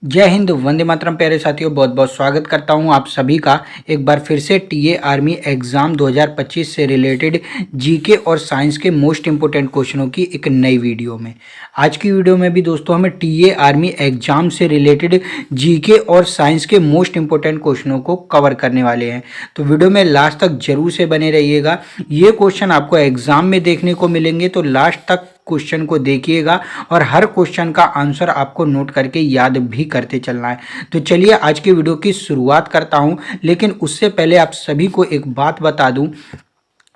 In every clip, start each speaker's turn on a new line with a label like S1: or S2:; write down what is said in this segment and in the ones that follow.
S1: जय हिंद, वंदे मातरम। प्यारे साथियों, बहुत बहुत स्वागत करता हूं आप सभी का एक बार फिर से टीए आर्मी एग्ज़ाम 2025 से रिलेटेड जीके और साइंस के मोस्ट इंपोर्टेंट क्वेश्चनों की एक नई वीडियो में। आज की वीडियो में भी दोस्तों हमें टीए आर्मी एग्ज़ाम से रिलेटेड जीके और साइंस के मोस्ट इंपोर्टेंट क्वेश्चनों को कवर करने वाले हैं, तो वीडियो में लास्ट तक जरूर से बने रहिएगा। ये क्वेश्चन आपको एग्ज़ाम में देखने को मिलेंगे, तो लास्ट तक क्वेश्चन को देखिएगा और हर क्वेश्चन का आंसर आपको नोट करके याद भी करते चलना है। तो चलिए आज की वीडियो की शुरुआत करता हूं, लेकिन उससे पहले आप सभी को एक बात बता दूं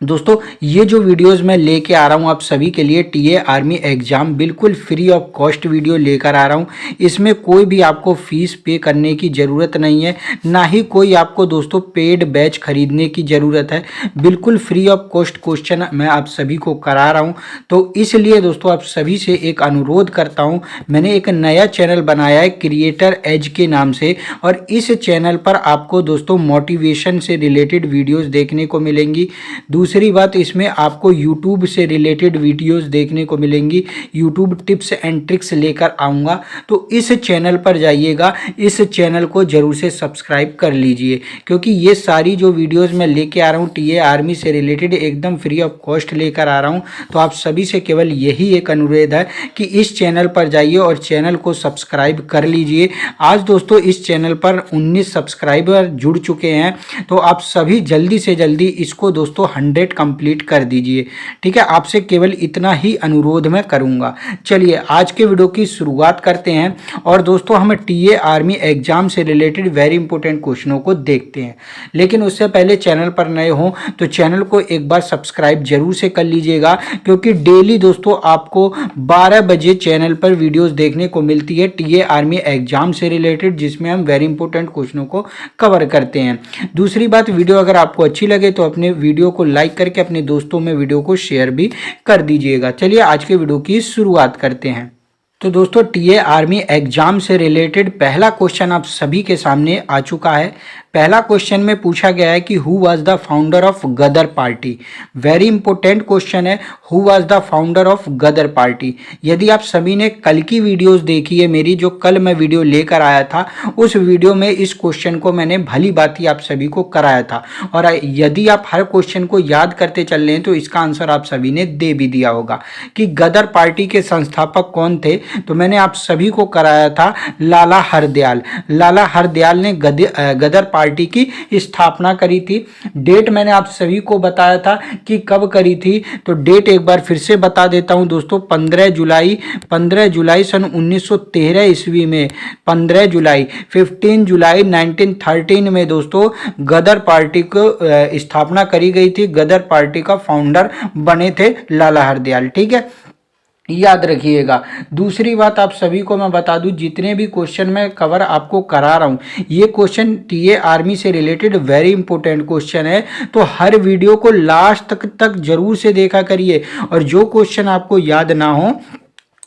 S1: दोस्तों, ये जो वीडियोस मैं लेके आ रहा हूँ आप सभी के लिए, टीए आर्मी एग्ज़ाम बिल्कुल फ्री ऑफ कॉस्ट वीडियो लेकर आ रहा हूँ। इसमें कोई भी आपको फीस पे करने की ज़रूरत नहीं है, ना ही कोई आपको दोस्तों पेड बैच खरीदने की ज़रूरत है। बिल्कुल फ्री ऑफ कॉस्ट क्वेश्चन मैं आप सभी को करा रहा हूँ। तो इसलिए दोस्तों आप सभी से एक अनुरोध करता हूँ, मैंने एक नया चैनल बनाया है क्रिएटर एज के नाम से, और इस चैनल पर आपको दोस्तों मोटिवेशन से रिलेटेड वीडियोज़ देखने को मिलेंगी। दूसरी बात, इसमें आपको YouTube से रिलेटेड वीडियोस देखने को मिलेंगी। YouTube टिप्स एंड ट्रिक्स लेकर आऊँगा, तो इस चैनल पर जाइएगा, इस चैनल को ज़रूर से सब्सक्राइब कर लीजिए, क्योंकि ये सारी जो वीडियोस मैं लेके आ रहा हूँ टीए आर्मी से रिलेटेड एकदम फ्री ऑफ कॉस्ट लेकर आ रहा हूँ। तो आप सभी से केवल यही एक अनुरोध है कि इस चैनल पर जाइए और चैनल को सब्सक्राइब कर लीजिए। आज दोस्तों इस चैनल पर 19 सब्सक्राइबर जुड़ चुके हैं, तो आप सभी जल्दी से जल्दी इसको दोस्तों 100 कंप्लीट कर दीजिए। ठीक है, आपसे केवल इतना ही अनुरोध मैं करूंगा। चलिए आज के वीडियो की शुरुआत करते हैं, और दोस्तों हमें टीए आर्मी एग्जाम से रिलेटेड वेरी इंपॉर्टेंट क्वेश्चनों को देखते हैं। लेकिन उससे पहले चैनल पर नए हो तो चैनल को एक बार सब्सक्राइब जरूर से कर लीजिएगा, क्योंकि डेली दोस्तों आपको 12 बजे चैनल पर वीडियोस देखने को मिलती है टीए आर्मी एग्जाम से रिलेटेड, जिसमें हम वेरी इंपॉर्टेंट क्वेश्चनों को कवर करते हैं। दूसरी बात, वीडियो अगर आपको अच्छी लगे तो अपने वीडियो को लाइक करके अपने दोस्तों में वीडियो को शेयर भी कर दीजिएगा। चलिए आज के वीडियो की शुरुआत करते हैं। तो दोस्तों टीए आर्मी एग्जाम से रिलेटेड पहला क्वेश्चन आप सभी के सामने आ चुका है। पहला क्वेश्चन में पूछा गया है कि who was the founder of Ghadar party. Very important question है, who was the founder of Ghadar party. यदि आप सभी ने कल की वीडियोस देखी है मेरी, जो कल मैं वीडियो लेकर आया था, उस वीडियो में इस क्वेश्चन को मैंने भली भांति आप सभी को कराया था, और यदि आप हर क्वेश्चन को याद करते चल रहे हैं तो इसका आंसर आप सभी ने दे भी दिया होगा कि गदर पार्टी के संस्थापक कौन थे। तो मैंने आप सभी को कराया था लाला हरदयाल। लाला हरदयाल ने गदर पार्टी की स्थापना करी थी। डेट मैंने आप सभी को बताया था कि कब करी थी, तो डेट एक बार फिर से बता देता हूं दोस्तों, 15 जुलाई सन 1913 ईस्वी में, 15 जुलाई 1913 में दोस्तों गदर पार्टी को स्थापना करी गई थी। गदर पार्टी का फाउंडर बने थे लाला हरदयाल। ठीक है, याद रखिएगा। दूसरी बात आप सभी को मैं बता दूं, जितने भी क्वेश्चन मैं कवर आपको करा रहा हूं, ये क्वेश्चन टीए आर्मी से रिलेटेड वेरी इंपॉर्टेंट क्वेश्चन है, तो हर वीडियो को लास्ट तक जरूर से देखा करिए, और जो क्वेश्चन आपको याद ना हो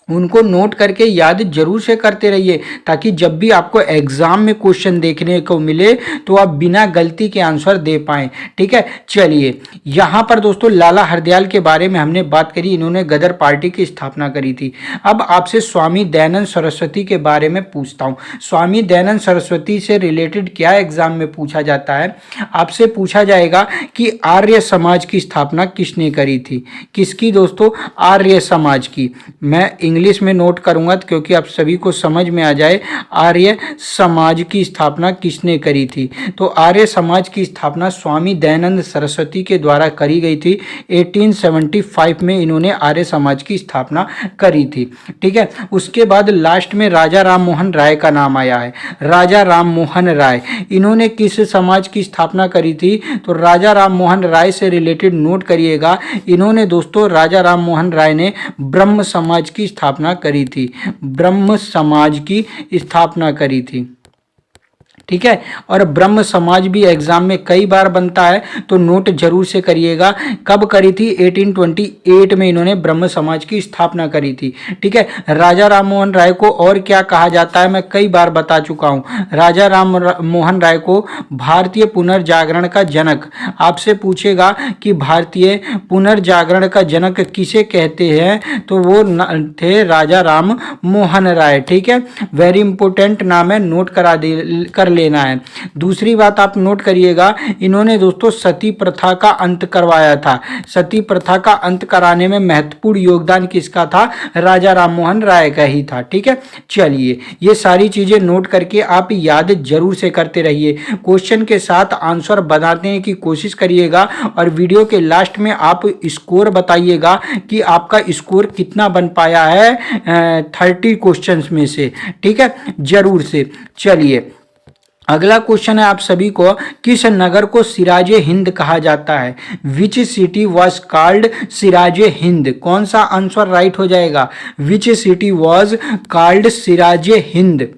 S1: उनको नोट करके याद जरूर से करते रहिए, ताकि जब भी आपको एग्जाम में क्वेश्चन देखने को मिले तो आप बिना गलती के आंसर दे पाएं। ठीक है, चलिए यहाँ पर दोस्तों लाला हरदयाल के बारे में हमने बात करी, इन्होंने गदर पार्टी की स्थापना करी थी। अब आपसे स्वामी दयानंद सरस्वती के बारे में पूछता हूँ। स्वामी दयानंद सरस्वती से रिलेटेड क्या एग्जाम में पूछा जाता है, आपसे पूछा जाएगा कि आर्य समाज की स्थापना किसने करी थी। किसकी दोस्तों? आर्य समाज की। मैं इंग्लिश में नोट करूंगा क्योंकि आप सभी को समझ में आ जाए। आर्य समाज की स्थापना किसने करी थी? तो आर्य समाज की स्थापना स्वामी दयानंद सरस्वती के द्वारा करी गई थी। 1875 में इन्होंने आर्य समाज की स्थापना करी थी। ठीक है, उसके बाद लास्ट में राजा राम मोहन राय का नाम आया है। राजा राम मोहन राय, इन्होंने किस समाज की स्थापना करी थी? तो राजा राम मोहन राय से रिलेटेड नोट करिएगा। इन्होंने दोस्तों, राजा राम मोहन राय ने ब्रह्म समाज की स्थापना करी थी। ब्रह्म समाज की स्थापना करी थी। ठीक है। और ब्रह्म समाज भी एग्जाम में कई बार बनता है, तो नोट जरूर से करिएगा। कब करी थी? 1828 में इन्होंने ब्रह्म समाज की स्थापना करी थी। ठीक है। राजा राम मोहन राय को और क्या कहा जाता है, मैं कई बार बता चुका हूं। राजा राम मोहन राय को भारतीय पुनर्जागरण का जनक, आपसे पूछेगा कि भारतीय पुनर्जागरण का जनक किसे कहते हैं, तो वो थे राजा राम मोहन राय। ठीक है, वेरी इंपॉर्टेंट नाम है, नोट कर लेना है। दूसरी बात आप नोट करिएगा, इन्होंने दोस्तों सती प्रथा का अंत करवाया था। सती प्रथा का अंत कराने में महत्वपूर्ण योगदान किसका था? राजा राम मोहन राय का ही था। ठीक है, चलिए ये सारी चीजें नोट करके आप याद जरूर से करते रहिए। क्वेश्चन के साथ आंसर बनाने की कोशिश करिएगा और वीडियो के लास्ट में आप स्कोर बताइएगा कि आपका स्कोर कितना बन पाया है 30 क्वेश्चंस में से। ठीक है, जरूर से। चलिए अगला क्वेश्चन है आप सभी को, किस नगर को सिराजे हिंद कहा जाता है? Which city was called Siraje Hind? कौन सा आंसर राइट हो जाएगा? Which city was called Siraje Hind?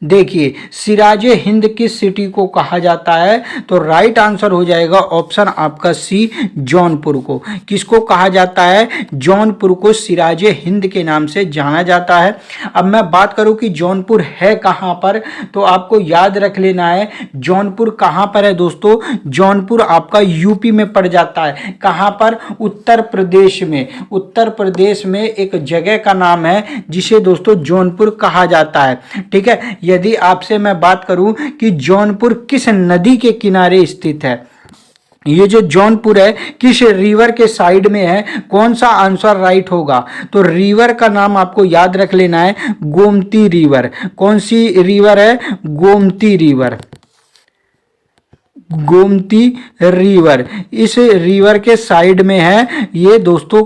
S1: देखिए सिराजे हिंद किस सिटी को कहा जाता है, तो राइट आंसर हो जाएगा ऑप्शन आपका सी, जौनपुर को। किसको कहा जाता है? जौनपुर को सिराजे हिंद के नाम से जाना जाता है। अब मैं बात करूं कि जौनपुर है कहां पर, तो आपको याद रख लेना है जौनपुर कहां पर है दोस्तों। जौनपुर आपका यूपी में पड़ जाता है। कहां पर? उत्तर प्रदेश में। उत्तर प्रदेश में एक जगह का नाम है जिसे दोस्तों जौनपुर कहा जाता है। ठीक है, यदि आपसे मैं बात करूं कि जौनपुर किस नदी के किनारे स्थित है, ये जो जौनपुर है किस रिवर के साइड में है, कौन सा आंसर राइट होगा? तो रिवर का नाम आपको याद रख लेना है, गोमती रिवर। कौन सी रिवर है? गोमती रिवर। गोमती रिवर इस रिवर के साइड में है ये दोस्तों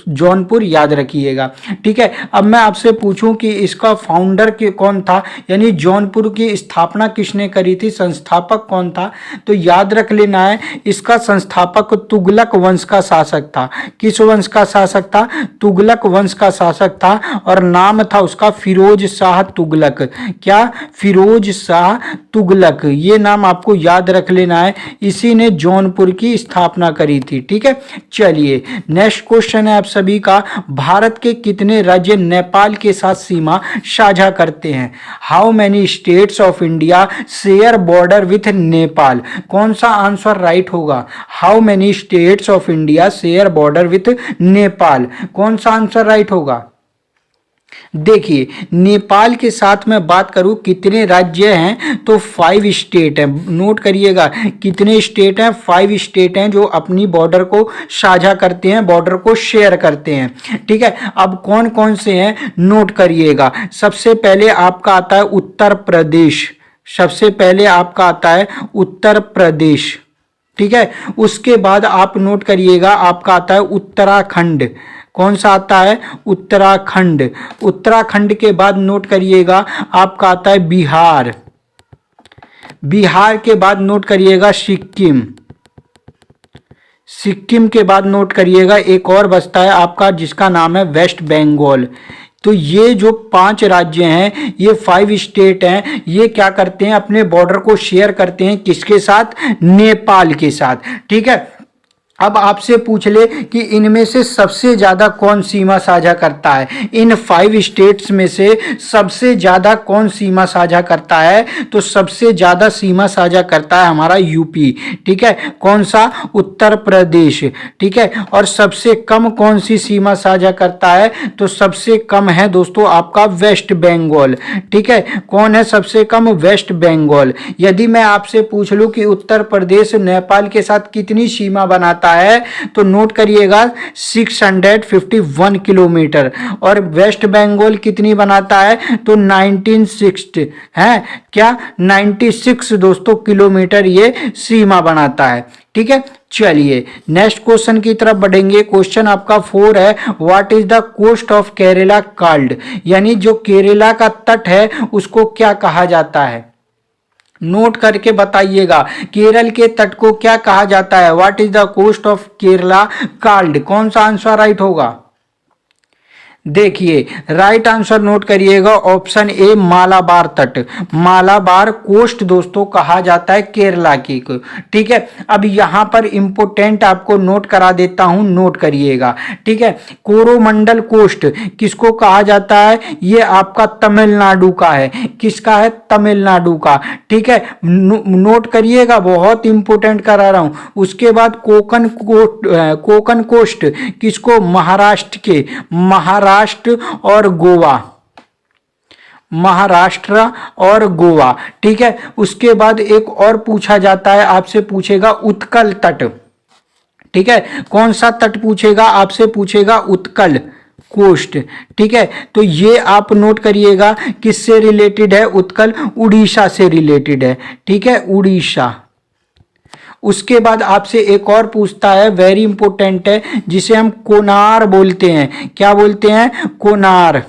S1: जौनपुर, याद रखिएगा। ठीक है, अब मैं आपसे पूछूं कि इसका फाउंडर कौन था, यानी जौनपुर की स्थापना किसने करी थी, संस्थापक कौन था? तो याद रख लेना है इसका संस्थापक तुगलक वंश का शासक था। किस वंश का शासक था? तुगलक वंश का शासक था और नाम था उसका फिरोज शाह तुगलक। क्या? फिरोज शाह तुगलक, ये नाम आपको याद रख लेना है। इसी ने जौनपुर की स्थापना करी थी। ठीक है, चलिए नेक्स्ट क्वेश्चन है आप सभी का, भारत के कितने राज्य नेपाल के साथ सीमा साझा करते हैं? How many states of India share border with Nepal? कौन सा आंसर राइट होगा? How many states of India share border with Nepal? कौन सा आंसर राइट होगा? देखिए नेपाल के साथ मैं बात करूं कितने राज्य हैं, तो 5 स्टेट हैं। नोट करिएगा कितने स्टेट हैं? 5 स्टेट हैं जो अपनी बॉर्डर को साझा करते हैं, बॉर्डर को शेयर करते हैं। ठीक है, अब कौन कौन से हैं नोट करिएगा। सबसे पहले आपका आता है उत्तर प्रदेश। सबसे पहले आपका आता है उत्तर प्रदेश। ठीक है, उसके बाद आप नोट करिएगा आपका आता है उत्तराखंड। कौन सा आता है? उत्तराखंड। उत्तराखंड के बाद नोट करिएगा आपका आता है बिहार। बिहार के बाद नोट करिएगा सिक्किम। सिक्किम के बाद नोट करिएगा एक और बचता है आपका जिसका नाम है वेस्ट बंगाल। तो ये जो 5 राज्य हैं, ये 5 स्टेट हैं, ये क्या करते हैं? अपने बॉर्डर को शेयर करते हैं किसके साथ? नेपाल के साथ। ठीक है, अब आपसे पूछ ले कि इनमें से सबसे ज्यादा कौन सीमा साझा करता है? इन 5 स्टेट्स में से सबसे ज्यादा कौन सीमा साझा करता है? तो सबसे ज्यादा सीमा साझा करता है हमारा यूपी। ठीक है, कौन सा? उत्तर प्रदेश। ठीक है, और सबसे कम कौन सी सीमा साझा करता है? तो सबसे कम है दोस्तों आपका वेस्ट बंगाल। ठीक है, कौन है सबसे कम? वेस्ट बंगाल। यदि मैं आपसे पूछ लूं कि उत्तर प्रदेश नेपाल के साथ कितनी सीमा बनाता है, तो नोट करिएगा 651 किलोमीटर। और वेस्ट बंगाल कितनी बनाता है? तो 1960 है क्या? 96 दोस्तों किलोमीटर ये सीमा बनाता है। ठीक है, चलिए नेक्स्ट क्वेश्चन की तरफ बढ़ेंगे। क्वेश्चन आपका 4 है, what is the coast of Kerala called? यानी जो केरला का तट है उसको क्या कहा जाता है? नोट करके बताइएगा केरल के तट को क्या कहा जाता है? What is the coast of Kerala called? कौन सा आंसर राइट होगा? देखिए राइट आंसर नोट करिएगा ऑप्शन ए मालाबार तट। मालाबार कोस्ट दोस्तों कहा जाता है केरला की को। ठीक है, अब यहां पर इंपोर्टेंट आपको नोट करा देता हूं, नोट करिएगा। ठीक है, कोरोमंडल कोस्ट किसको कहा जाता है? ये आपका तमिलनाडु का है। किसका है? तमिलनाडु का। ठीक है, नोट करिएगा, बहुत इंपोर्टेंट करा रहा हूं। उसके बाद कोकन कोस्ट किसको? महाराष्ट्र के। महाराष्ट्र और गोवा, महाराष्ट्र और गोवा। ठीक है, उसके बाद एक और पूछा जाता है, आपसे पूछेगा उत्कल तट। ठीक है, कौन सा तट पूछेगा? आपसे पूछेगा उत्कल कोस्ट। ठीक है, तो ये आप नोट करिएगा किससे रिलेटेड है? उत्कल उड़ीसा से रिलेटेड है। ठीक है, उड़ीसा। उसके बाद आपसे एक और पूछता है, वेरी इंपॉर्टेंट है, जिसे हम कोनार बोलते हैं। क्या बोलते हैं? कोनार।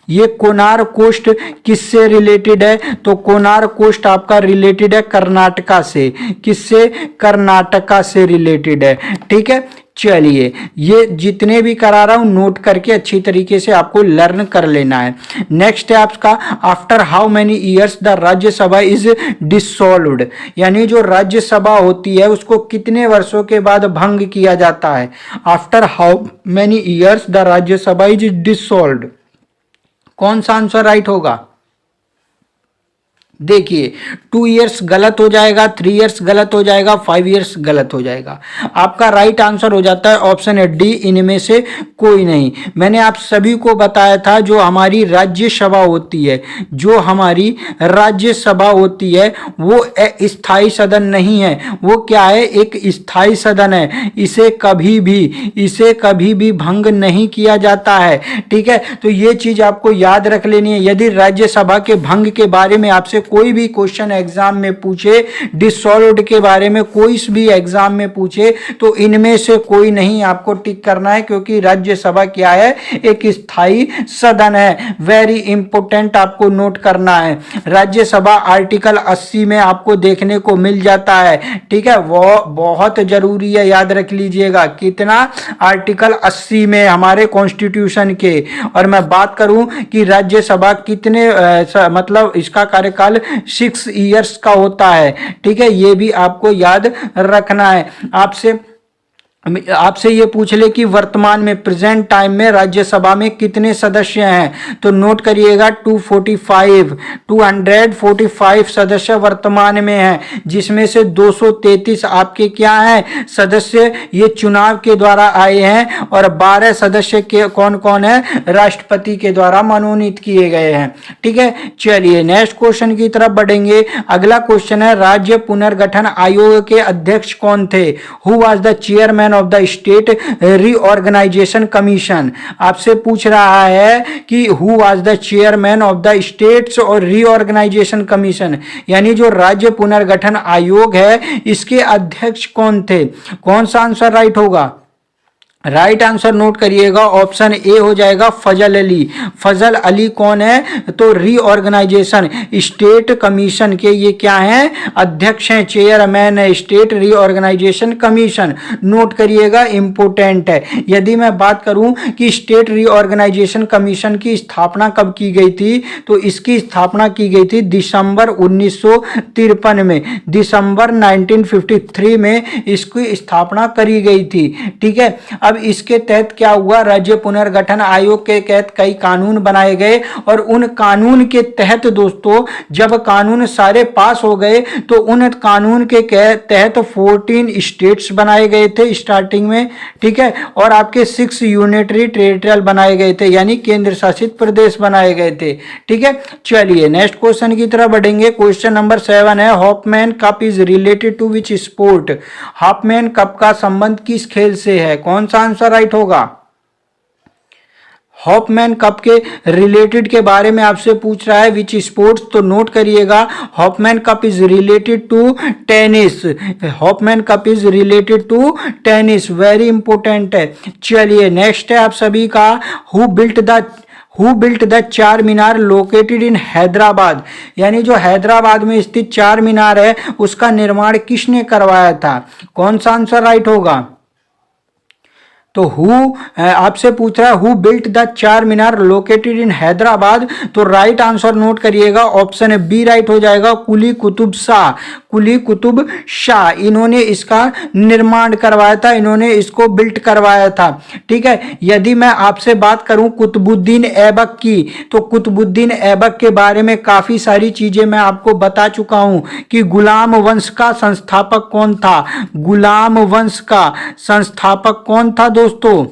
S1: ये कोनार कोस्ट किससे रिलेटेड है? तो कोनार कोस्ट आपका रिलेटेड है कर्नाटका से। किससे? कर्नाटका से रिलेटेड है। ठीक है, चलिए ये जितने भी करा रहा हूं नोट करके अच्छी तरीके से आपको लर्न कर लेना है। नेक्स्ट है आपका, after how many years the Rajya Sabha is dissolved, यानी जो राज्यसभा होती है उसको कितने वर्षों के बाद भंग किया जाता है? After how many years the Rajya Sabha is dissolved. कौन सा आंसर राइट होगा? देखिए 2 इयर्स गलत हो जाएगा, 3 इयर्स गलत हो जाएगा, 5 इयर्स गलत हो जाएगा। आपका राइट आंसर हो जाता है ऑप्शन है डी, इनमें से कोई नहीं। मैंने आप सभी को बताया था जो हमारी राज्यसभा होती है, जो हमारी राज्यसभा होती है वो स्थायी सदन नहीं है, वो क्या है? एक स्थायी सदन है। इसे कभी भी भंग नहीं किया जाता है। ठीक है, तो ये चीज आपको याद रख लेनी है। यदि राज्यसभा के भंग के बारे में आपसे कोई भी क्वेश्चन एग्जाम में पूछे, डिसॉल्व्ड के बारे में कोई भी एग्जाम में पूछे, तो इनमें से कोई नहीं आपको टिक करना है, क्योंकि राज्यसभा क्या है? एक स्थायी सदन है। वेरी इंपॉर्टेंट आपको नोट करना है। राज्यसभा आर्टिकल 80 में आपको देखने को मिल जाता है। ठीक है, वो बहुत जरूरी है, याद रख लीजिएगा। कितना? आर्टिकल 80 में हमारे कॉन्स्टिट्यूशन के। और मैं बात करूं कि राज्यसभा कितने मतलब इसका कार्यकाल 6 इयर्स का होता है। ठीक है, ये भी आपको याद रखना है। आपसे ये पूछ ले कि वर्तमान में प्रेजेंट टाइम में राज्यसभा में कितने सदस्य हैं, तो नोट करिएगा 245 सदस्य वर्तमान में हैं, जिसमें से 233 आपके क्या हैं? सदस्य ये चुनाव के द्वारा आए हैं, और 12 सदस्य के कौन कौन है? राष्ट्रपति के द्वारा मनोनीत किए गए हैं। ठीक है, चलिए नेक्स्ट क्वेश्चन की तरफ बढ़ेंगे। अगला क्वेश्चन है, राज्य पुनर्गठन आयोग के अध्यक्ष कौन थे? Who was the chairman of the state reorganisation commission. आपसे पूछ रहा है कि who was the chairman of the states और रीऑर्गेनाइजेशन कमीशन, यानी जो राज्य पुनर्गठन आयोग है इसके अध्यक्ष कौन थे? कौन सा आंसर राइट होगा? राइट आंसर नोट करिएगा, ऑप्शन ए हो जाएगा फजल अली। फजल अली कौन है? तो रीऑर्गेनाइजेशन स्टेट कमीशन के ये क्या हैं? अध्यक्ष हैं, चेयरमैन है स्टेट रीऑर्गेनाइजेशन कमीशन। नोट करिएगा, इंपोर्टेंट है। यदि मैं बात करूं कि स्टेट रीऑर्गेनाइजेशन कमीशन की स्थापना कब की गई थी, तो इसकी स्थापना की गई थी दिसंबर 1953 में। दिसंबर 1953 में इसकी स्थापना करी गई थी। ठीक है, अब इसके तहत क्या हुआ? राज्य पुनर्गठन आयोग के तहत कई कानून बनाए गए, और उन कानून के तहत दोस्तों जब कानून सारे पास हो गए तो उन कानून के तहत 14 स्टेट्स बनाए गए थे स्टार्टिंग में। ठीक है, और आपके 6 यूनिटरी टेरिटोरियल बनाए गए थे, यानी केंद्र शासित प्रदेश बनाए गए थे। ठीक है, चलिए नेक्स्ट क्वेश्चन की तरफ बढ़ेंगे। क्वेश्चन नंबर 7 है, Hoffman Cup is related to which sport. Hoffman Cup का संबंध किस खेल से है? कौन सा आंसर राइट होगा? हॉफमैन कप के रिलेटेड के बारे में आपसे पूछ रहा है विच स्पोर्ट्स, तो नोट करिएगा Hoffman Cup is related to tennis. Hoffman Cup is related to tennis, very important है। चलिए नेक्स्ट है आप सभी का, हु बिल्ट द चार मीनार लोकेटेड इन हैदराबाद, यानी जो हैदराबाद में स्थित चार मीनार है उसका निर्माण किसने करवाया था? कौन सा आंसर राइट होगा? तो आपसे पूछ रहा है हु बिल्ट द चार मीनार लोकेटेड इन हैदराबाद। तो राइट आंसर नोट करिएगा, ऑप्शन है बी राइट हो जाएगा, कुली कुतुब शाह। कुली कुतुब शाह इन्होंने इसका निर्माण करवाया था, इन्होंने इसको बिल्ट करवाया था। ठीक है, यदि मैं आपसे बात करूं कुतुबुद्दीन ऐबक की, तो कुतुबुद्दीन ऐबक के बारे में काफी सारी चीजें मैं आपको बता चुका हूं कि गुलाम वंश का संस्थापक कौन था। गुलाम वंश का संस्थापक कौन था दोस्तों?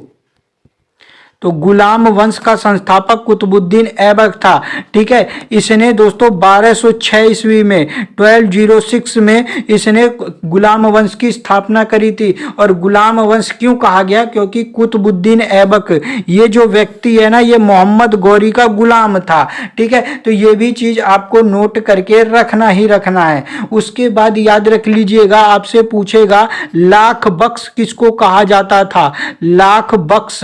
S1: तो गुलाम वंश का संस्थापक कुतुबुद्दीन ऐबक था। ठीक है, इसने दोस्तों 1206 ईस्वी में 1206 में इसने गुलाम वंश की स्थापना करी थी। और गुलाम वंश क्यों कहा गया? क्योंकि कुतुबुद्दीन ऐबक ये जो व्यक्ति है ना, ये मोहम्मद गौरी का गुलाम था। ठीक है, तो ये भी चीज आपको नोट करके रखना ही रखना है। उसके बाद याद रख लीजिएगा, आपसे पूछेगा लाख बख्श किसको कहा जाता था? लाख बख्श,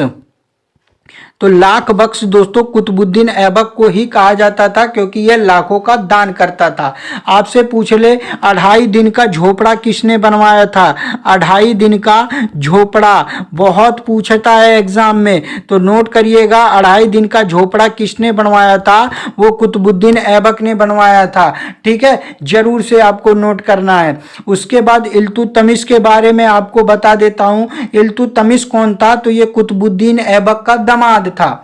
S1: तो लाख बख्श दोस्तों कुतुबुद्दीन ऐबक को ही कहा जाता था, क्योंकि यह लाखों का दान करता था। आपसे पूछ ले 2.5 दिन का झोपड़ा किसने बनवाया था? 2.5 दिन का झोपड़ा बहुत पूछता है एग्जाम में, तो नोट करिएगा 2.5 दिन का झोपड़ा किसने बनवाया था? वो कुतुबुद्दीन ऐबक ने बनवाया था। ठीक है, जरूर से आपको नोट करना है। उसके बाद इल्तुतमिश के बारे में आपको बता देता हूं। इल्तुतमिश कौन था? तो ये कुतुबुद्दीन ऐबक का दामाद था।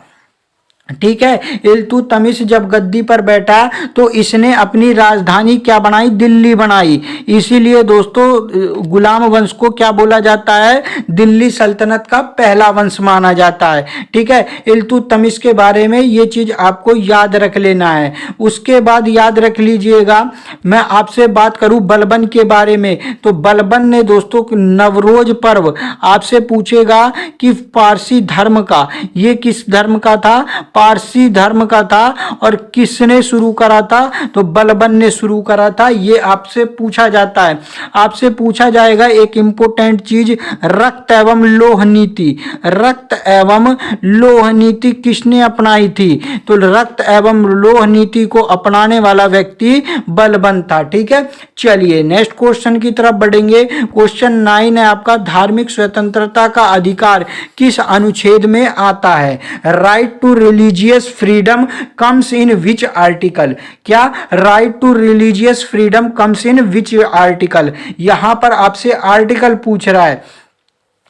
S1: ठीक है, इल्तुतमिश जब गद्दी पर बैठा तो इसने अपनी राजधानी क्या बनाई? दिल्ली बनाई। इसीलिए दोस्तों गुलाम वंश को क्या बोला जाता है? दिल्ली सल्तनत का पहला वंश माना जाता है। ठीक है, इल्तुतमिश के बारे में ये चीज आपको याद रख लेना है। उसके बाद याद रख लीजिएगा, मैं आपसे बात करूं बलबन के बारे में, तो बलबन ने दोस्तों नवरोज पर्व आपसे पूछेगा कि पारसी धर्म का, ये किस धर्म का था? पारसी धर्म का था। और किसने शुरू करा था? तो बलबन ने शुरू करा था। ये आपसे पूछा जाता है। आपसे पूछा जाएगा एक इंपॉर्टेंट चीज, रक्त एवं लोह नीति। रक्त एवं लोह नीति किसने अपनाई थी? तो रक्त एवं लोह नीति को अपनाने वाला व्यक्ति बलबन था। ठीक है, चलिए नेक्स्ट क्वेश्चन की तरफ बढ़ेंगे। क्वेश्चन 9 है आपका, धार्मिक स्वतंत्रता का अधिकार किस अनुच्छेद में आता है? Right to religious freedom comes in which article? क्या right to religious freedom comes in which article? यहां पर आपसे आर्टिकल पूछ रहा है,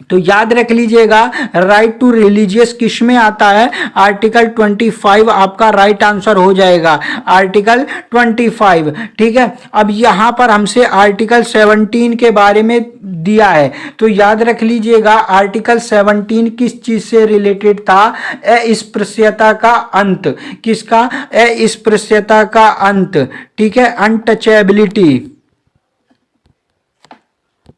S1: तो याद रख लीजिएगा राइट टू रिलीजियस किस में आता है? आर्टिकल 25 आपका राइट आंसर हो जाएगा, आर्टिकल 25। ठीक है, अब यहां पर हमसे आर्टिकल 17 के बारे में दिया है, तो याद रख लीजिएगा आर्टिकल 17 किस चीज से रिलेटेड था? अस्पृश्यता का अंत। किसका? अस्पृश्यता का अंत। ठीक है, अनटचेबिलिटी,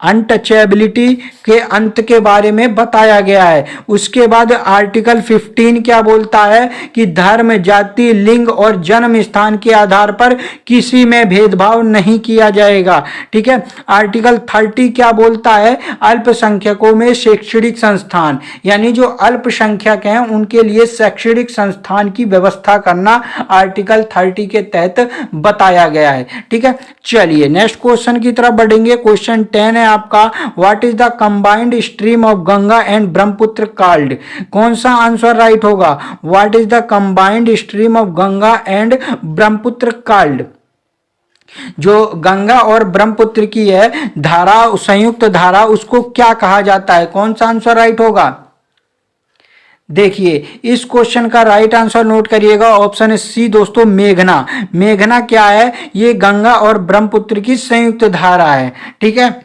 S1: अनटचेबिलिटी के अंत के बारे में बताया गया है। उसके बाद आर्टिकल 15 क्या बोलता है? कि धर्म, जाति, लिंग और जन्म स्थान के आधार पर किसी में भेदभाव नहीं किया जाएगा। ठीक है, आर्टिकल 30 क्या बोलता है? अल्पसंख्यकों में शैक्षणिक संस्थान, यानी जो अल्पसंख्यक हैं उनके लिए शैक्षणिक संस्थान की व्यवस्था करना आर्टिकल 30 के तहत बताया गया है। ठीक है, चलिए नेक्स्ट क्वेश्चन की तरफ बढ़ेंगे। क्वेश्चन 10 है आपका, what is the combined stream of Ganga and Brahmaputra called? कौन सा आंसर राइट होगा? What is the combined stream of Ganga and Brahmaputra called? जो गंगा और ब्रह्मपुत्र की है धारा, संयुक्त धारा, उसको क्या कहा जाता है? कौन सा आंसर राइट होगा? देखिए इस क्वेश्चन का राइट आंसर नोट करिएगा, ऑप्शन है सी दोस्तों, मेघना। मेघना क्या है? ये गंगा और ब्रह्मपुत्र की संयुक्त धारा है। ठीक है,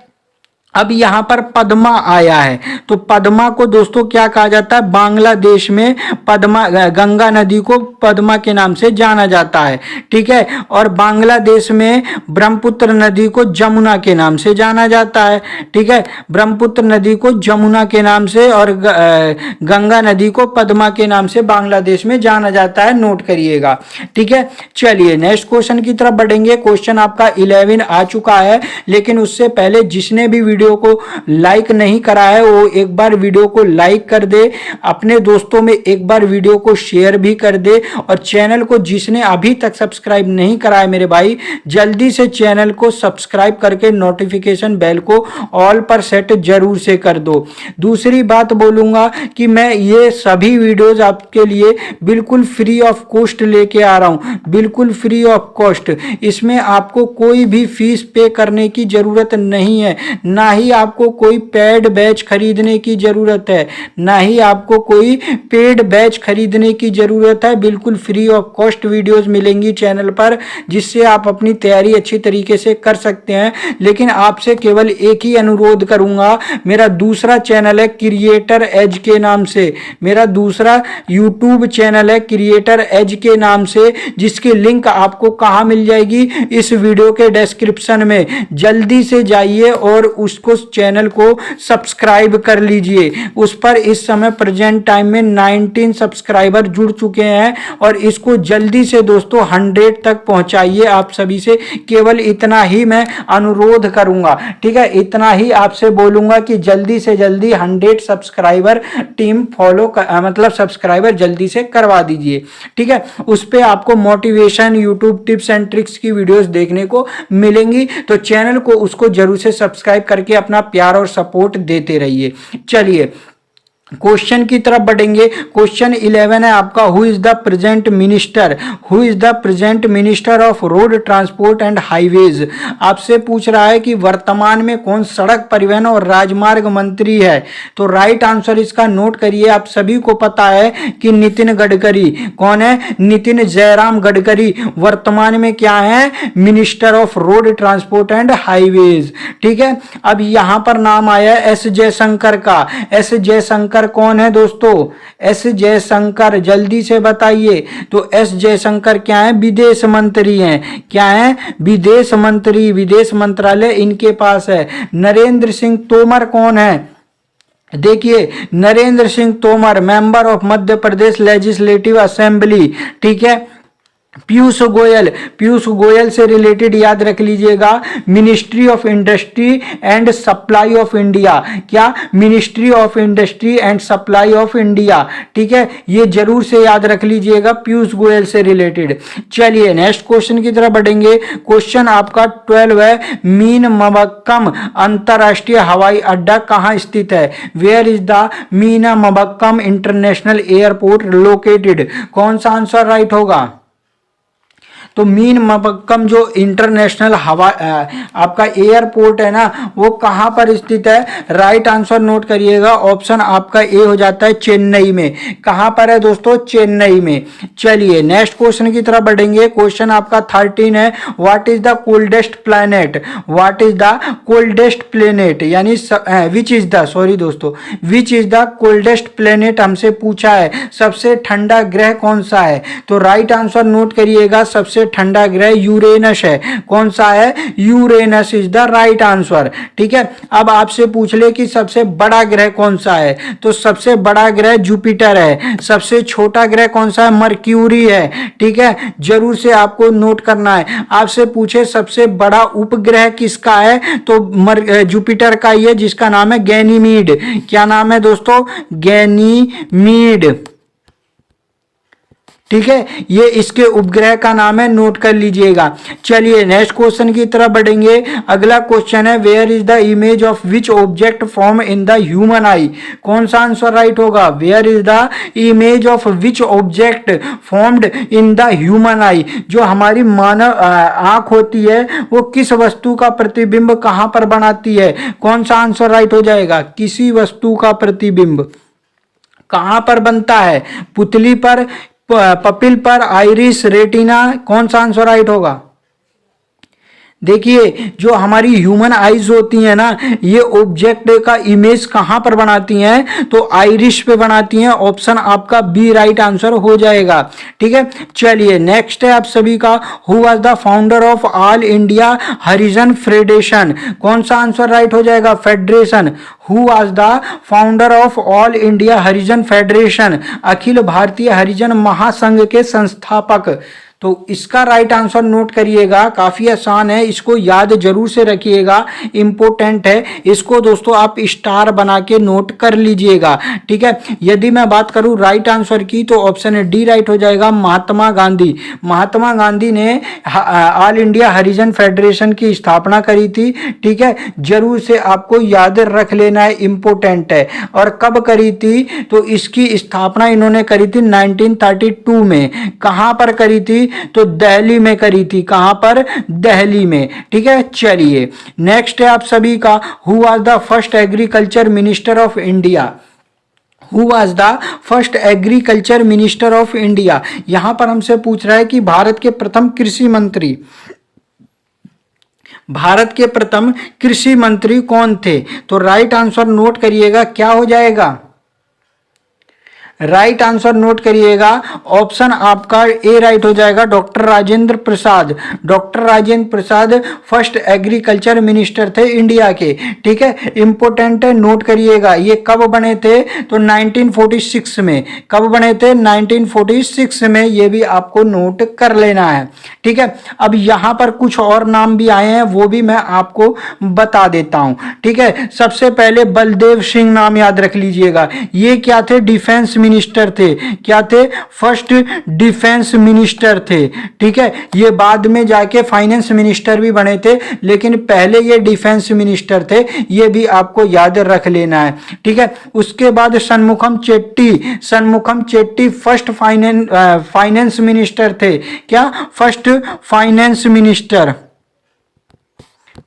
S1: अब यहां पर पद्मा आया है, तो पद्मा को दोस्तों क्या कहा जाता है? बांग्लादेश में पद्मा, गंगा नदी को पद्मा के नाम से जाना जाता है। ठीक है, और बांग्लादेश में ब्रह्मपुत्र नदी को जमुना के नाम से जाना जाता है। ठीक है, ब्रह्मपुत्र नदी को जमुना के नाम से और गंगा नदी को पद्मा के नाम से बांग्लादेश में जाना जाता है, नोट करिएगा। ठीक है, चलिए नेक्स्ट क्वेश्चन की तरफ बढ़ेंगे। क्वेश्चन आपका 11 आ चुका है, लेकिन उससे पहले जिसने भी वीडियो को लाइक नहीं करा है वो एक बार वीडियो को लाइक कर दे, अपने दोस्तों में एक बार वीडियो को शेयर भी कर दे, और चैनल को जिसने अभी तक सब्सक्राइब नहीं करा है मेरे भाई, जल्दी से चैनल को सब्सक्राइब करके नोटिफिकेशन बेल को ऑल पर सेट जरूर से कर दो। दूसरी बात बोलूंगा कि मैं ये सभी वीडियोस आपके लिए बिल्कुल फ्री ऑफ कॉस्ट लेके आ रहा हूं, बिल्कुल फ्री ऑफ कॉस्ट। इसमें आपको कोई भी फीस पे करने की जरूरत नहीं है, ना ही आपको कोई पेड बैच खरीदने की जरूरत है, ना ही आपको कोई पेड बैच खरीदने की जरूरत है। बिल्कुल फ्री ऑफ कॉस्ट वीडियोस मिलेंगी चैनल पर, जिससे आप अपनी तैयारी अच्छी तरीके से कर सकते हैं। लेकिन आपसे केवल एक ही अनुरोध करूंगा, मेरा दूसरा चैनल है क्रिएटर एज के नाम से, मेरा दूसरा यूट्यूब चैनल है क्रिएटर एज के नाम से, जिसकी लिंक आपको कहां मिल जाएगी, इस वीडियो के डिस्क्रिप्शन में। जल्दी से जाइए और उसको चैनल को सब्सक्राइब कर लीजिए। उस पर इस समय प्रेजेंट टाइम में 19 सब्सक्राइबर जुड़ चुके हैं, और इसको जल्दी से दोस्तों 100 तक पहुंचाइए। आप सभी से केवल इतना ही मैं अनुरोध करूंगा, ठीक है, इतना ही आपसे बोलूंगा कि जल्दी से जल्दी 100 सब्सक्राइबर टीम फॉलो मतलब सब्सक्राइबर जल्दी से करवा दीजिए, ठीक है। उस पे आपको motivation, YouTube tips and tricks की वीडियोस देखने को मिलेंगी, तो चैनल को उसको जरूर से सब्सक्राइब करके अपना प्यार और सपोर्ट देते रहिए। चलिए क्वेश्चन की तरफ बढ़ेंगे। क्वेश्चन 11 है आपका, who is the present minister, who is the present minister of road transport and highways. आपसे पूछ रहा है कि वर्तमान में कौन सड़क परिवहन और राजमार्ग मंत्री है। तो राइट आंसर इसका नोट करिए, आप सभी को पता है कि नितिन गडकरी। कौन है? नितिन जयराम गडकरी वर्तमान में क्या है? Minister of road transport and highways, ठीक है। अब यहां पर नाम आया एस जयशंकर का। एस जयशंकर कौन है दोस्तों? एस जयशंकर जल्दी से बताइए। तो एस जयशंकर क्या है? विदेश मंत्री हैं। क्या है? विदेश मंत्री, विदेश मंत्रालय इनके पास है। नरेंद्र सिंह तोमर कौन है? देखिए Narendra Singh Tomar member of Madhya Pradesh legislative assembly, ठीक है। पीयूष गोयल, पीयूष गोयल से रिलेटेड याद रख लीजिएगा, ministry of industry and supply of India. क्या? Ministry of industry and supply of India, ठीक है, ये जरूर से याद रख लीजिएगा, पीयूष गोयल से रिलेटेड। चलिए नेक्स्ट क्वेश्चन की तरफ बढ़ेंगे। क्वेश्चन आपका 12 है, मीन मबक्कम अंतरराष्ट्रीय हवाई अड्डा कहां स्थित है? Where is the Meenambakkam international airport located? कौन सा आंसर राइट होगा? तो मीन मबक्कम जो इंटरनेशनल हवा आपका एयरपोर्ट है ना, वो कहां पर स्थित है? राइट आंसर नोट करिएगा, ऑप्शन आपका ए हो जाता है चेन्नई में। कहां पर है दोस्तों? चेन्नई में। चलिए नेक्स्ट क्वेश्चन की तरफ बढ़ेंगे। क्वेश्चन आपका 13 है, what is the coldest planet? What is the coldest planet, यानी विच इज द, सॉरी दोस्तों, which is the coldest planet हमसे पूछा है। सबसे ठंडा ग्रह कौन सा है? तो राइट आंसर नोट करिएगा, सबसे ठंडा ग्रह यूरेनस है। कौन सा है? Uranus is the right answer, ठीक है। अब आपसे पूछ ले कि सबसे बड़ा ग्रह कौन सा है, तो सबसे बड़ा ग्रह जुपिटर है। सबसे छोटा ग्रह कौन सा है? मर्क्यूरी है, ठीक है, जरूर से आपको नोट करना है। आपसे पूछे सबसे बड़ा उपग्रह किसका है, तो जुपिटर का ही है, जिसका नाम है गैनीमीड। क्या नाम है दोस्तों? गैनीमीड, ठीक है, ये इसके उपग्रह का नाम है, नोट कर लीजिएगा। चलिए नेक्स्ट क्वेश्चन की तरफ बढ़ेंगे। अगला क्वेश्चन है, where is the image of which object form in the human eye? कौन सा आंसर राइट होगा? Where is the image of which object formed in the human eye? जो हमारी मानव आंख होती है, वो किस वस्तु का प्रतिबिंब कहां पर बनाती है? कौन सा आंसर राइट हो जाएगा? किसी वस्तु का प्रतिबिंब कहां पर बनता है? पुतली पर, पपिल पर, आइरिस, रेटिना? कौन सा आंसर राइट होगा? देखिए जो हमारी ह्यूमन आईज होती है ना, ये ऑब्जेक्ट का इमेज कहां पर बनाती हैं? तो आइरिश पे बनाती हैं। ऑप्शन आपका बी राइट आंसर हो जाएगा, ठीक है। चलिए नेक्स्ट है आप सभी का, who was the founder of all India Harijan federation? कौन सा आंसर राइट हो जाएगा? Federation. Who was the founder of all India Harijan federation? अखिल भारतीय हरिजन महासंघ के संस्थापक। तो इसका राइट आंसर नोट करिएगा, काफी आसान है, इसको याद जरूर से रखिएगा, इंपॉर्टेंट है, इसको दोस्तों आप स्टार बना के नोट कर लीजिएगा। ठीक है, यदि मैं बात करूं राइट आंसर की तो ऑप्शन डी राइट हो जाएगा, महात्मा गांधी। महात्मा गांधी ने ऑल इंडिया हरिजन फेडरेशन की स्थापना करी थी। ठीक है, जरूर से आपको याद रख लेना है, इंपॉर्टेंट है। और कब करी थी, तो इसकी स्थापना इन्होंने करी थी 1932 में। कहां पर करी थी, तो दिल्ली में करी थी। कहां पर, दिल्ली में। ठीक है, चलिए नेक्स्ट है आप सभी का, who was the first agriculture minister of India. Who was the first agriculture minister of India. यहां पर हमसे पूछ रहा है कि भारत के प्रथम कृषि मंत्री, भारत के प्रथम कृषि मंत्री कौन थे। तो राइट आंसर नोट करिएगा, क्या हो जाएगा, राइट आंसर नोट करिएगा, ऑप्शन आपका ए राइट हो जाएगा, doctor Rajendra Prasad. Doctor Rajendra Prasad first agriculture minister थे इंडिया के। ठीक है, इंपॉर्टेंट है, नोट करिएगा। ये कब बने थे, तो 1946 में। कब बने थे, 1946 में, ये भी आपको नोट कर लेना है। ठीक है, अब यहां पर कुछ और नाम भी आए हैं, वो भी मैं आपको बता देता हूं। ठीक है, सबसे पहले बलदेव सिंह नाम याद रख लीजिएगा, ये क्या थे, डिफेंस मिनिस्टर थे। क्या थे, फर्स्ट डिफेंस मिनिस्टर थे। ठीक है, ये बाद में जाके फाइनेंस मिनिस्टर भी बने थे, लेकिन पहले ये डिफेंस मिनिस्टर थे, ये भी आपको याद रख लेना है। ठीक है, उसके बाद Shanmukham Chetty, Shanmukham Chetty first finance minister थे। क्या, फर्स्ट फाइनेंस मिनिस्टर।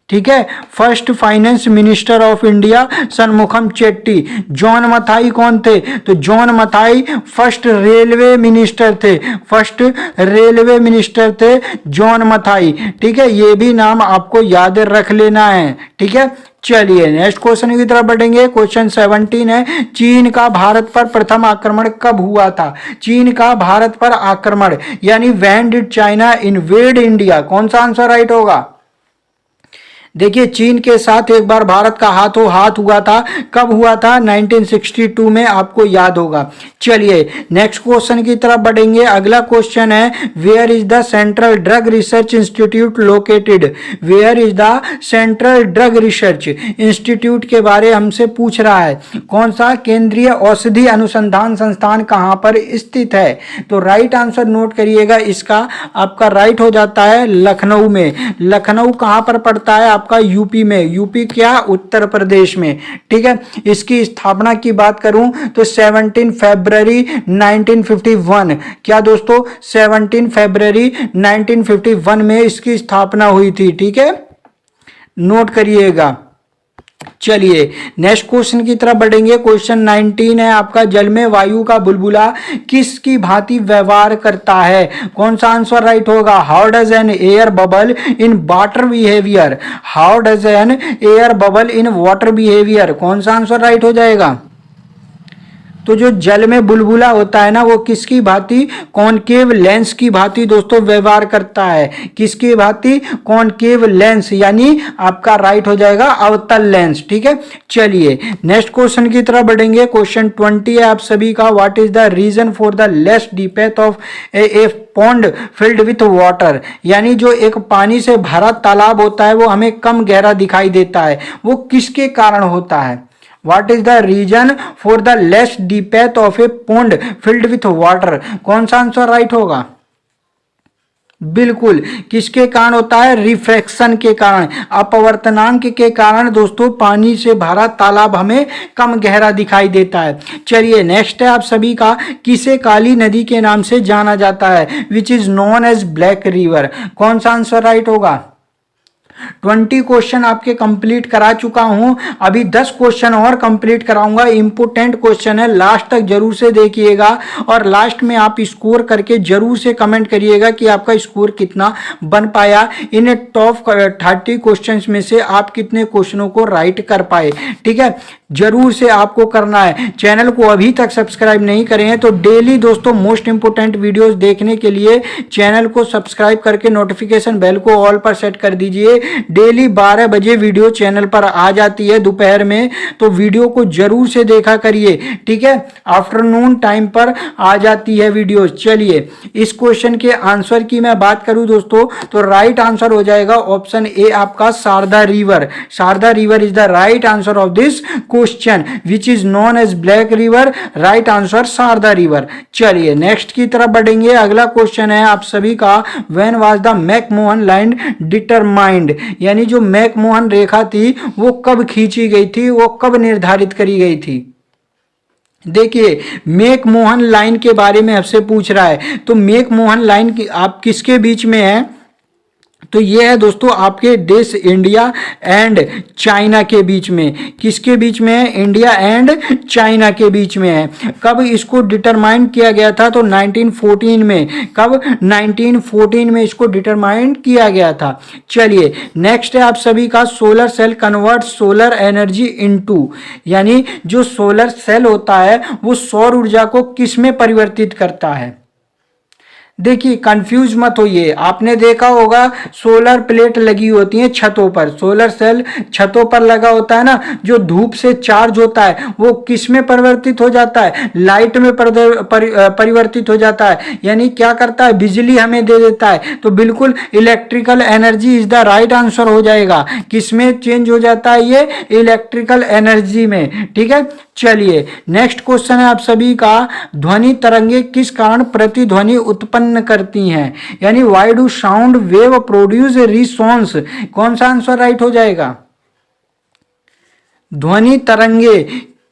S1: ठीक है, first finance minister of India Shanmukham Chetty. John Mathai कौन थे, तो John Mathai first railway minister थे। फर्स्ट रेलवे मिनिस्टर थे जॉन मथाई। ठीक है, ये भी नाम आपको याद रख लेना है। ठीक है, चलिए नेक्स्ट क्वेश्चन की तरफ बढ़ेंगे। क्वेश्चन 17 है, चीन का भारत पर प्रथम आक्रमण कब हुआ था। चीन का भारत पर आक्रमण, यानी when did China invade India. कौन सा आंसर राइट होगा, देखिए चीन के साथ एक बार भारत का हाथों हाथ हुआ था। कब हुआ था, 1962 में, आपको याद होगा। चलिए नेक्स्ट क्वेश्चन की तरफ बढ़ेंगे। अगला क्वेश्चन है, where is the Central Drug Research Institute located. Where is the Central Drug Research Institute के बारे हमसे पूछ रहा है। कौन सा, केंद्रीय औषधि अनुसंधान संस्थान कहां पर स्थित है। तो राइट आंसर नोट करिएगा, इसका आपका राइट हो जाता है लखनऊ में। लखनऊ कहां पर पड़ता है, आपका यूपी में। यूपी क्या, उत्तर प्रदेश में। ठीक है, इसकी स्थापना की बात करूं तो 17 फरवरी 1951। क्या दोस्तों, 17 फरवरी 1951 में इसकी स्थापना हुई थी। ठीक है, नोट करिएगा। चलिए नेक्स्ट क्वेश्चन की तरफ बढ़ेंगे। क्वेश्चन 19 है आपका, जल में वायु का बुलबुला किसकी भांति व्यवहार करता है। कौन सा आंसर राइट होगा, how does N air bubble in water behaviour. How does N air bubble in water behaviour. कौन सा आंसर राइट हो जाएगा, तो जो जल में बुलबुला होता है ना, वो किसकी भांति, कॉनकेव लेंस की भांति दोस्तों व्यवहार करता है। किसकी भांति, कॉनकेव लेंस, यानी आपका राइट हो जाएगा अवतल लेंस। ठीक है, चलिए नेक्स्ट क्वेश्चन की तरफ बढ़ेंगे। क्वेश्चन 20 है आप सभी का, what is the reason for the less depth of a pond filled with water. यानी जो एक पानी से भरा तालाब होता है वो हमें कम गहरा दिखाई देता है, वो किसके कारण होता है। What is the reason for the less depth of a pond filled with water? कौन सा आंसर राइट होगा, बिल्कुल किसके कारण होता है, रिफ्रैक्शन के कारण, अपवर्तनांक के कारण दोस्तों पानी से भरा तालाब हमें कम गहरा दिखाई देता है। चलिए नेक्स्ट है आप सभी का, किसे काली नदी के नाम से जाना जाता है, which is known as black river. कौन सा आंसर राइट होगा। 20 क्वेश्चन आपके कंप्लीट करा चुका हूं, अभी 10 क्वेश्चन और कंप्लीट कराऊंगा। इंपोर्टेंट क्वेश्चन है, लास्ट तक जरूर से देखिएगा और लास्ट में आप स्कोर करके जरूर से कमेंट करिएगा कि आपका स्कोर कितना बन पाया। इन टॉप 30 क्वेश्चंस में से आप कितने क्वेश्चनों को राइट कर पाए। ठीक है, जरूर से आपको करना है। चैनल को अभी तक सब्सक्राइब नहीं करे हैं तो डेली दोस्तों मोस्ट इंपोर्टेंट वीडियोस देखने के लिए चैनल को सब्सक्राइब करके नोटिफिकेशन बेल को ऑल पर सेट कर दीजिए। डेली 12 बजे वीडियो चैनल पर आ जाती है दोपहर में, तो वीडियो को जरूर से देखा करिए, ठीक है। आफ्टरनून टाइम पर आ जाती है वीडियो। चलिए इस क्वेश्चन के आंसर की मैं बात करूं दोस्तों तो राइट आंसर हो जाएगा ऑप्शन ए आपका Sharda river. Sharda river is the right answer of this question which is known as black river. Right answer Sharda river. चलिए नेक्स्ट की तरफ बढ़ेंगे। अगला क्वेश्चन है आप सभी का, when was the McMahon line determined, यानी जो मैकमोहन रेखा थी वो कब खींची गई थी, वो कब निर्धारित करी गई थी। देखिए मैकमोहन लाइन के बारे में आपसे पूछ रहा है, तो मैकमोहन लाइन आप किसके बीच में है, तो ये है दोस्तों आपके देश इंडिया एंड चाइना के बीच में। किसके बीच में है, इंडिया एंड चाइना के बीच में है। कब इसको डिटरमाइन किया गया था, तो 1914 में। कब, 1914 में इसको डिटरमाइन किया गया था। चलिए नेक्स्ट है आप सभी का, solar cell convert solar energy into, यानी जो सोलर सेल होता है वो सौर ऊर्जा को किस में परिवर्तित करता है। देखिए कंफ्यूज मत होइए, आपने देखा होगा सोलर प्लेट लगी होती है छतों पर, सोलर सेल छतों पर लगा होता है ना, जो धूप से चार्ज होता है वो किस में परिवर्तित हो जाता है, लाइट में परिवर्तित हो जाता है, यानी क्या करता है, बिजली हमें दे देता है। तो बिल्कुल electrical energy is the right answer हो जाएगा। किस में चेंज हो जाता है, ये इलेक्ट्रिकल एनर्जी में, ठीक है। चलिए नेक्स्ट क्वेश्चन है आप सभी का, ध्वनि तरंगे किस कारण प्रतिध्वनि उत्पन्न करती हैं, यानी why do sound wave produce response. कौन सा आंसर राइट हो जाएगा, ध्वनि तरंगे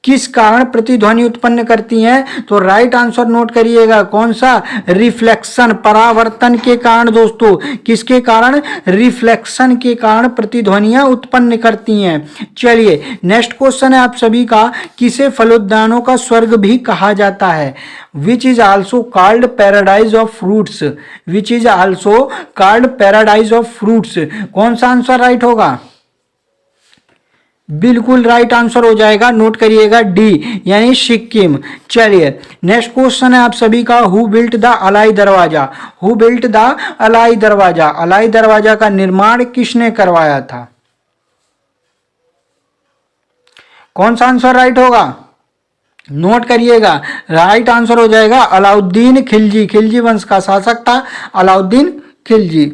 S1: किस कारण प्रतिध्वनि उत्पन्न करती हैं, तो राइट आंसर नोट करिएगा, कौन सा, रिफ्लेक्शन, परावर्तन के कारण दोस्तों। किसके कारण, रिफ्लेक्शन के कारण प्रतिध्वनियां उत्पन्न करती हैं। चलिए नेक्स्ट क्वेश्चन है आप सभी का, किसे फलोद्यानों का स्वर्ग भी कहा जाता है, which is also called paradise of fruits. Which is also called paradise of fruits. कौन सा आंसर राइट होगा, बिल्कुल राइट आंसर हो जाएगा, नोट करिएगा डी, यानी सिक्किम। चलिए नेक्स्ट क्वेश्चन है आप सभी का, हु बिल्ट द अलाई दरवाजा। हु बिल्ट द अलाई दरवाजा। अलाई दरवाजा का निर्माण किसने करवाया था, कौन सा आंसर राइट होगा, नोट करिएगा, राइट आंसर हो जाएगा अलाउद्दीन खिलजी। खिलजी वंश का शासक था अलाउद्दीन खिलजी।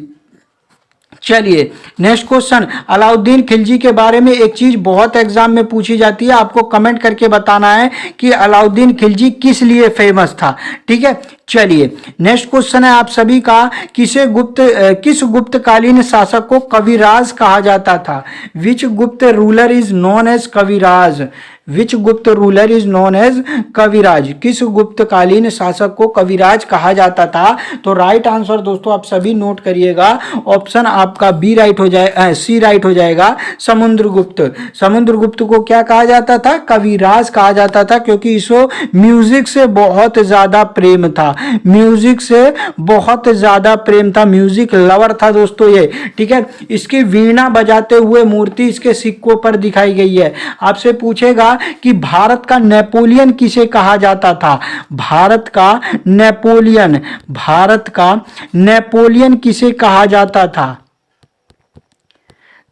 S1: चलिए नेक्स्ट क्वेश्चन, अलाउद्दीन खिलजी के बारे में एक चीज बहुत एग्जाम में पूछी जाती है, आपको कमेंट करके बताना है कि अलाउद्दीन खिलजी किस लिए फेमस था, ठीक है। चलिए नेक्स्ट क्वेश्चन है आप सभी का, किस गुप्तकालीन शासक को कविराज कहा जाता था। विच गुप्त रूलर इज नोन एज कविराज। विच गुप्त रूलर इज नोन एज कविराज। किस गुप्तकालीन शासक को कविराज कहा जाता था, तो राइट आंसर दोस्तों आप सभी नोट करिएगा, ऑप्शन आपका बी राइट हो जाए, सी राइट हो जाएगा, समुद्रगुप्त। समुद्रगुप्त को क्या कहा जाता था, कविराज कहा जाता था, क्योंकि इसको म्यूजिक से बहुत ज्यादा प्रेम था, म्यूजिक से बहुत ज्यादा प्रेम था, म्यूजिक लवर था दोस्तों ये, ठीक है। इसकी वीणा बजाते हुए मूर्ति इसके सिक्कों पर दिखाई गई है। आपसे पूछेगा कि भारत का नेपोलियन किसे कहा जाता था, भारत का नेपोलियन, भारत का नेपोलियन किसे कहा जाता था,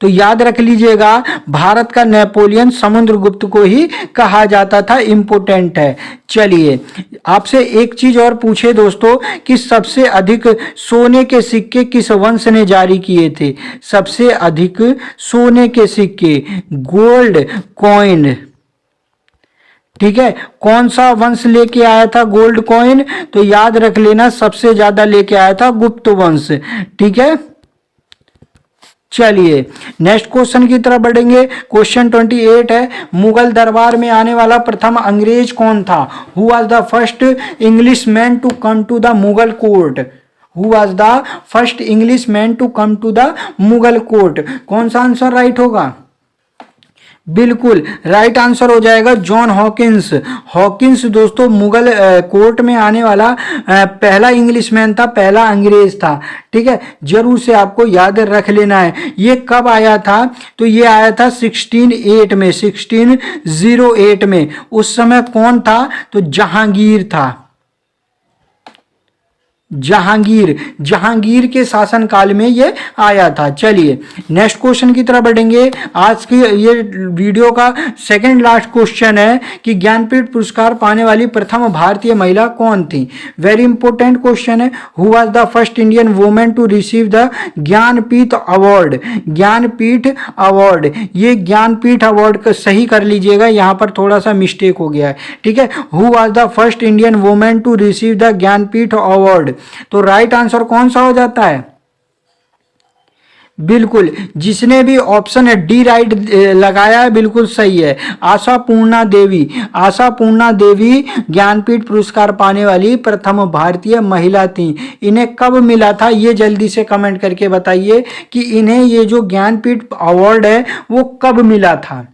S1: तो याद रख लीजिएगा भारत का नेपोलियन समुद्रगुप्त को ही कहा जाता था, इंपोर्टेंट है। चलिए आपसे एक चीज और पूछे दोस्तों कि सबसे अधिक सोने के सिक्के किस वंश ने जारी किए थे। सबसे अधिक सोने के सिक्के, गोल्ड कॉइन, ठीक है, कौन सा वंश लेके आया था गोल्ड कॉइन, तो याद रख लेना सबसे ज्यादा लेके आया था गुप्त वंश, ठीक है। चलिए नेक्स्ट क्वेश्चन की तरफ बढ़ेंगे। क्वेश्चन 28 है, मुगल दरबार में आने वाला प्रथम अंग्रेज कौन था। Who was the first English man to come to the Mughal court. Who was the first English man to come to the Mughal court. कौन सा आंसर राइट होगा, बिल्कुल राइट आंसर हो जाएगा जॉन हॉकिंस। हॉकिंस दोस्तों मुगल कोर्ट में आने वाला पहला इंग्लिशमैन था, पहला अंग्रेज था। ठीक है, जरूर से आपको याद रख लेना है। ये कब आया था? तो ये आया था 1608 में, 1608 में। उस समय कौन था? तो जहांगीर था। जहांगीर के शासनकाल में ये आया था। चलिए नेक्स्ट क्वेश्चन की तरफ बढ़ेंगे। आज की ये वीडियो का सेकंड लास्ट क्वेश्चन है कि ज्ञानपीठ पुरस्कार पाने वाली प्रथम भारतीय महिला कौन थी? वेरी इंपॉर्टेंट क्वेश्चन है। Who was the first Indian women to receive the Jnanpith award? Jnanpith award, ये ज्ञानपीठ अवार्ड का सही कर लीजिएगा, यहां पर थोड़ा सा मिस्टेक हो गया है। ठीक है, who was the first Indian women to receive the Jnanpith award? तो राइट आंसर कौन सा हो जाता है? बिल्कुल, जिसने भी ऑप्शन डी राइट लगाया है बिल्कुल सही है। आशापूर्णा देवी। आशापूर्णा देवी ज्ञानपीठ पुरस्कार पाने वाली प्रथम भारतीय महिला थी। इन्हें कब मिला था ये जल्दी से कमेंट करके बताइए कि इन्हें ये जो ज्ञानपीठ अवार्ड है वो कब मिला था।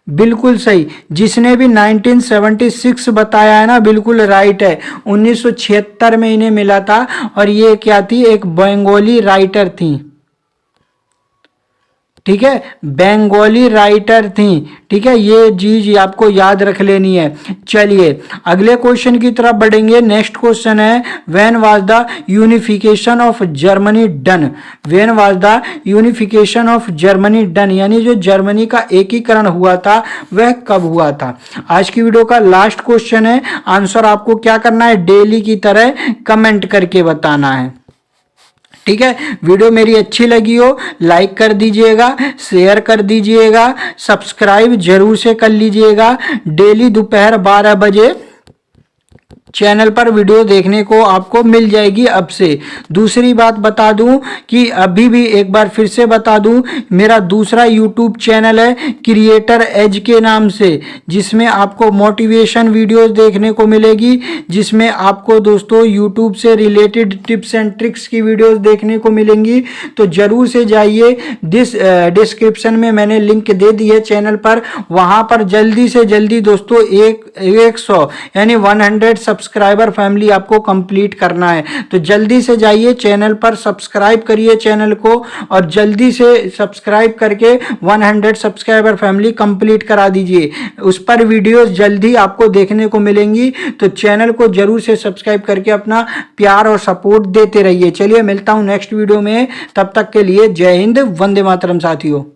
S1: बिल्कुल सही, जिसने भी 1976 बताया है ना, बिल्कुल राइट है। 1976 में इन्हें मिला था और ये क्या थी? एक बंगाली राइटर थी। ठीक है, बंगाली राइटर थी। ठीक है, ये चीज आपको याद रख लेनी है। चलिए अगले क्वेश्चन की तरफ बढ़ेंगे। नेक्स्ट क्वेश्चन है when was the unification of Germany done? When was the unification of Germany done, यानी जो जर्मनी का एकीकरण हुआ था वह कब हुआ था? आज की वीडियो का लास्ट क्वेश्चन है। आंसर आपको क्या करना है? डेली की तरह कमेंट करके बताना है। ठीक है, वीडियो मेरी अच्छी लगी हो लाइक कर दीजिएगा, शेयर कर दीजिएगा, सब्सक्राइब जरूर से कर लीजिएगा। डेली दोपहर 12 बजे चैनल पर वीडियो देखने को आपको मिल जाएगी अब से। दूसरी बात बता दूं कि अभी भी एक बार फिर से बता दूं, मेरा दूसरा यूट्यूब चैनल है क्रिएटर एज के नाम से, जिसमें आपको मोटिवेशन वीडियोस देखने को मिलेगी, जिसमें आपको दोस्तों यूट्यूब से रिलेटेड टिप्स एंड ट्रिक्स की वीडियोस देखने को मिलेंगी। तो जरूर से जाइए, डिस्क्रिप्शन में मैंने लिंक दे दी है चैनल पर, वहां पर जल्दी से जल्दी दोस्तों 100 यानी 100 सब्सक्राइबर फैमिली आपको कंप्लीट करना है। तो जल्दी से जाइए चैनल पर, सब्सक्राइब करिए चैनल को और जल्दी से सब्सक्राइब करके 100 सब्सक्राइबर फैमिली कंप्लीट करा दीजिए। उस पर वीडियोस जल्दी आपको देखने को मिलेंगी। तो चैनल को जरूर से सब्सक्राइब करके अपना प्यार और सपोर्ट देते रहिए। चलिए मिलता हूं नेक्स्ट वीडियो में, तब तक के लिए जय हिंद, वंदे मातरम साथियों।